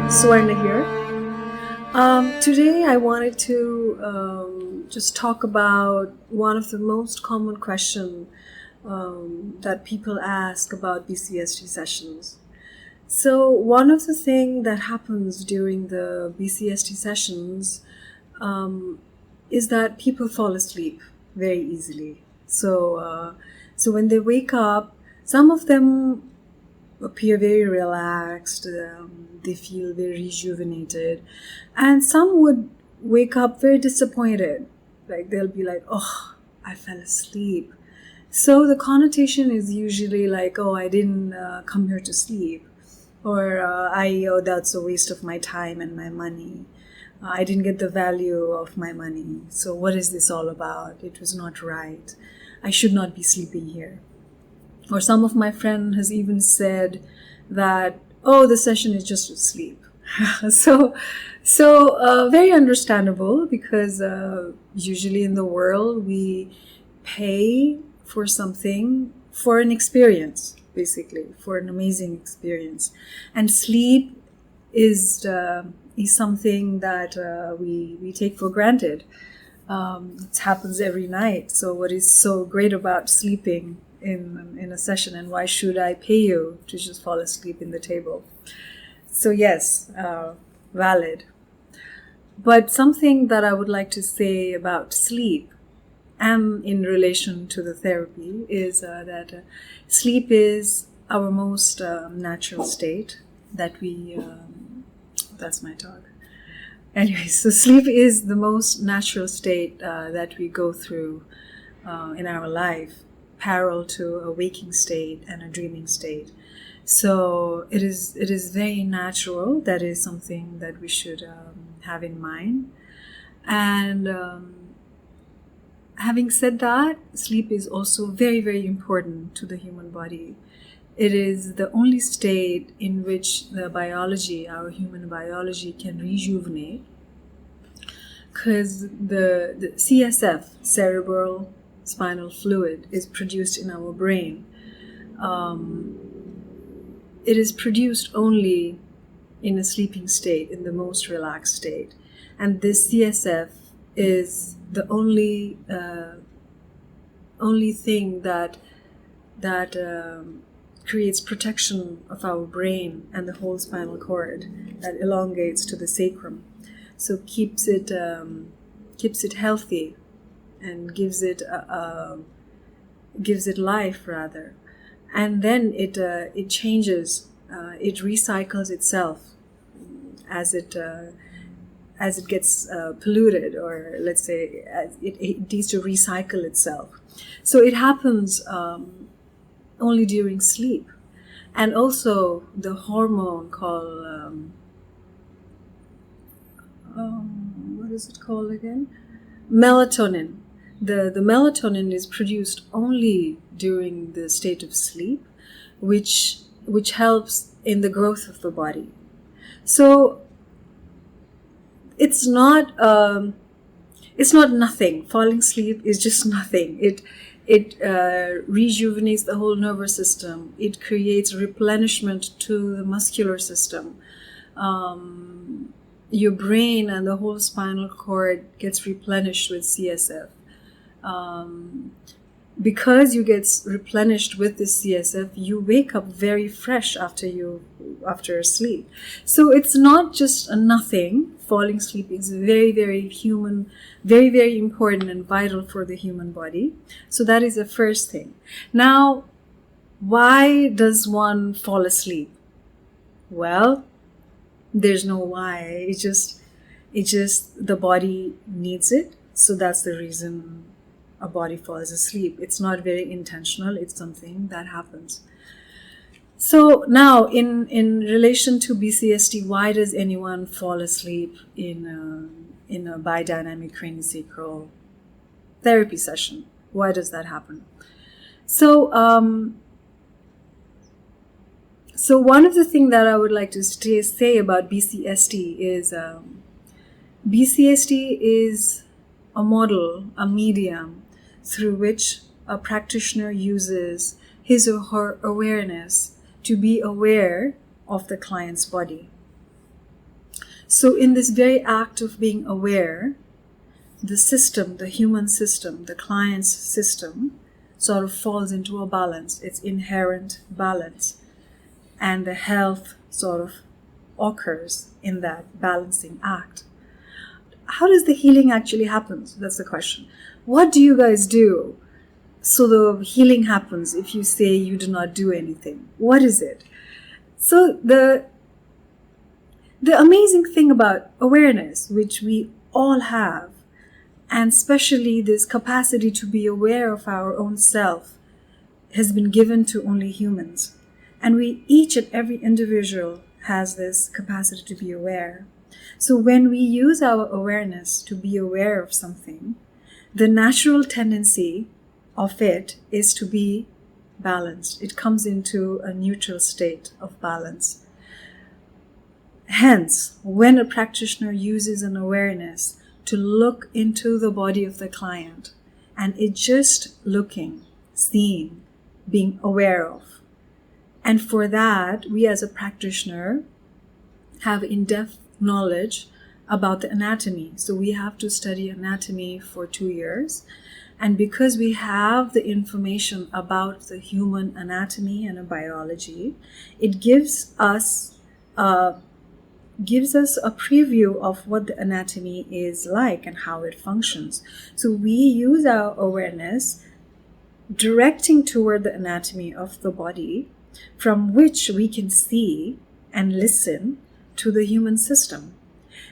Swarna here. Today I wanted to just talk about one of the most common questions that people ask about BCST sessions. So one of the things that happens during the BCST sessions is that people fall asleep very easily. So when they wake up, some of them appear very relaxed, they feel very rejuvenated, and some would wake up very disappointed. Like they'll be like, oh, I fell asleep. So the connotation is usually like, oh, I didn't come here to sleep, or oh, that's a waste of my time and my money. I didn't get the value of my money. So what is this all about? It was not right. I should not be sleeping here. Or some of my friends has even said that, oh, the session is just to sleep. So very understandable, because usually in the world we pay for something, for an experience, basically, for an amazing experience. And sleep is something that we take for granted. It happens every night. So what is so great about sleeping in a session, and why should I pay you to just fall asleep in the table? So yes, valid. But something that I would like to say about sleep and in relation to the therapy is that sleep is our most natural state that we that's my talk. Anyway, so sleep is the most natural state that we go through in our life, parallel to a waking state and a dreaming state. So it is very natural. That is something that we should have in mind. And having said that, sleep is also very, very important to the human body. It is the only state in which the biology, our human biology, can rejuvenate, because the CSF, cerebral spinal fluid, is produced in our brain. It is produced only in a sleeping state, in the most relaxed state. And this CSF is the only thing that creates protection of our brain and the whole spinal cord, that elongates to the sacrum. So keeps it healthy and gives it life, rather. And then it changes, it recycles itself as it gets polluted, or let's say it needs to recycle itself. So it happens only during sleep. And also the hormone called what is it called again? Melatonin. The melatonin is produced only during the state of sleep, which helps in the growth of the body. So it's not nothing. Falling asleep is just nothing. It rejuvenates the whole nervous system. It creates replenishment to the muscular system. Your brain and the whole spinal cord gets replenished with CSF. Because you get replenished with this CSF, you wake up very fresh after sleep. So it's not just a nothing. Falling asleep is very, very human, very, very important and vital for the human body. So that is the first thing. Now, why does one fall asleep? Well, there's no why. It just the body needs it. So that's the reason a body falls asleep. It's not very intentional. It's something that happens. So now, in relation to BCST, why does anyone fall asleep in a biodynamic craniosacral therapy session? Why does that happen? So one of the things that I would like to say about BCST is BCST is a model, a medium through which a practitioner uses his or her awareness to be aware of the client's body. So in this very act of being aware, the system, the human system, the client's system, sort of falls into a balance, its inherent balance. And the health sort of occurs in that balancing act. How does the healing actually happen? That's the question. What do you guys do so the healing happens if you say you do not do anything? What is it? So the amazing thing about awareness, which we all have, and especially this capacity to be aware of our own self, has been given to only humans. And we, each and every individual, has this capacity to be aware. So when we use our awareness to be aware of something, the natural tendency of it is to be balanced. It comes into a neutral state of balance. Hence, when a practitioner uses an awareness to look into the body of the client, and it's just looking, seeing, being aware of. And for that, we as a practitioner have in-depth knowledge about the anatomy. So we have to study anatomy for 2 years. And because we have the information about the human anatomy and biology, it gives us a preview of what the anatomy is like and how it functions. So we use our awareness directing toward the anatomy of the body, from which we can see and listen to the human system.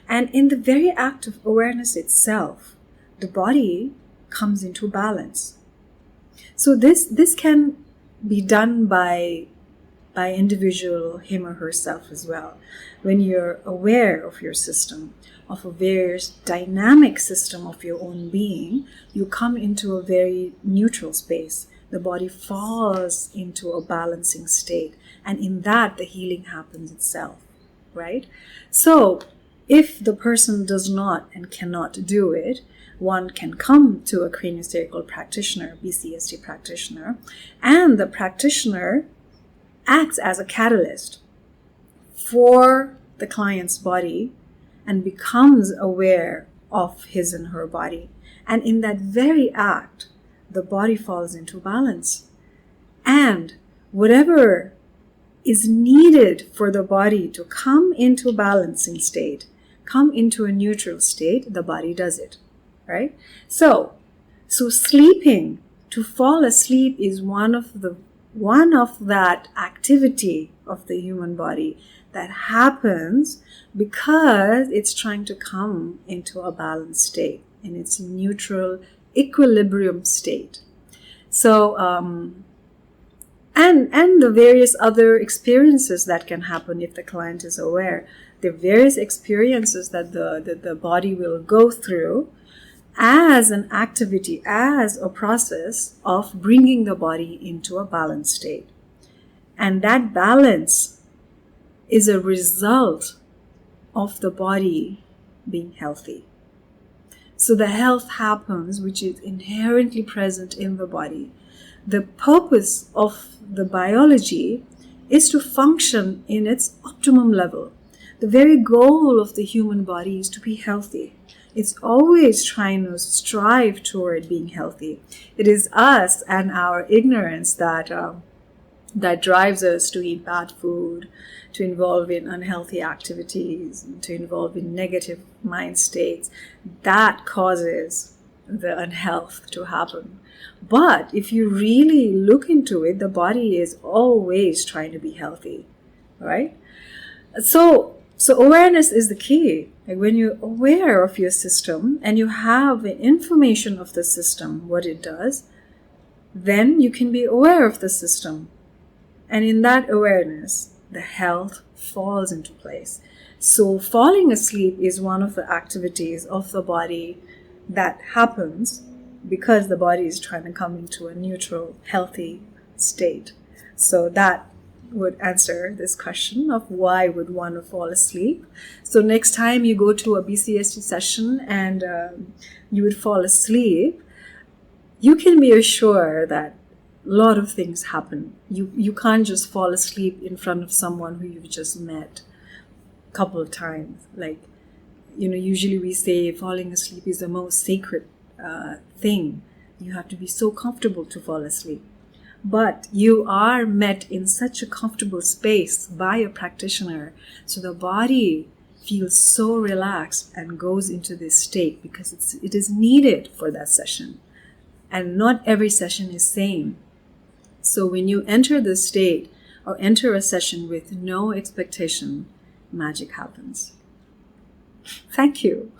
And in the very act of awareness itself, the body comes into balance. So this can be done by individual, him or herself as well. When you're aware of your system, of a very dynamic system of your own being, you come into a very neutral space. The body falls into a balancing state, and in that the healing happens itself, right? So if the person does not and cannot do it, one can come to a craniosacral practitioner, BCST practitioner, and the practitioner acts as a catalyst for the client's body and becomes aware of his and her body. And in that very act, the body falls into balance. And whatever is needed for the body to come into a balancing state, come into a neutral state, the body does it, right? So sleeping, to fall asleep, is one of that activity of the human body that happens because it's trying to come into a balanced state, in its neutral equilibrium state. So and the various other experiences that can happen if the client is aware. The various experiences that the body will go through as an activity, as a process of bringing the body into a balanced state. And that balance is a result of the body being healthy. So the health happens, which is inherently present in the body. The purpose of the biology is to function in its optimum level. The very goal of the human body is to be healthy. It's always trying to strive toward being healthy. It is us and our ignorance that drives us to eat bad food, to involve in unhealthy activities, to involve in negative mind states. That causes the unhealth to happen. But if you really look into it, the body is always trying to be healthy, right? So awareness is the key. Like when you're aware of your system and you have the information of the system, what it does, then you can be aware of the system. And in that awareness, the health falls into place. So falling asleep is one of the activities of the body that happens because the body is trying to come into a neutral, healthy state. So that would answer this question of why would one fall asleep. So next time you go to a BCST session and you would fall asleep, you can be assured that a lot of things happen. You can't just fall asleep in front of someone who you've just met. couple of times. Like, usually we say falling asleep is the most sacred thing. You have to be so comfortable to fall asleep. But you are met in such a comfortable space by a practitioner, so the body feels so relaxed and goes into this state because it is needed for that session. And not every session is same. So when you enter the state or enter a session with no expectation, magic happens. Thank you.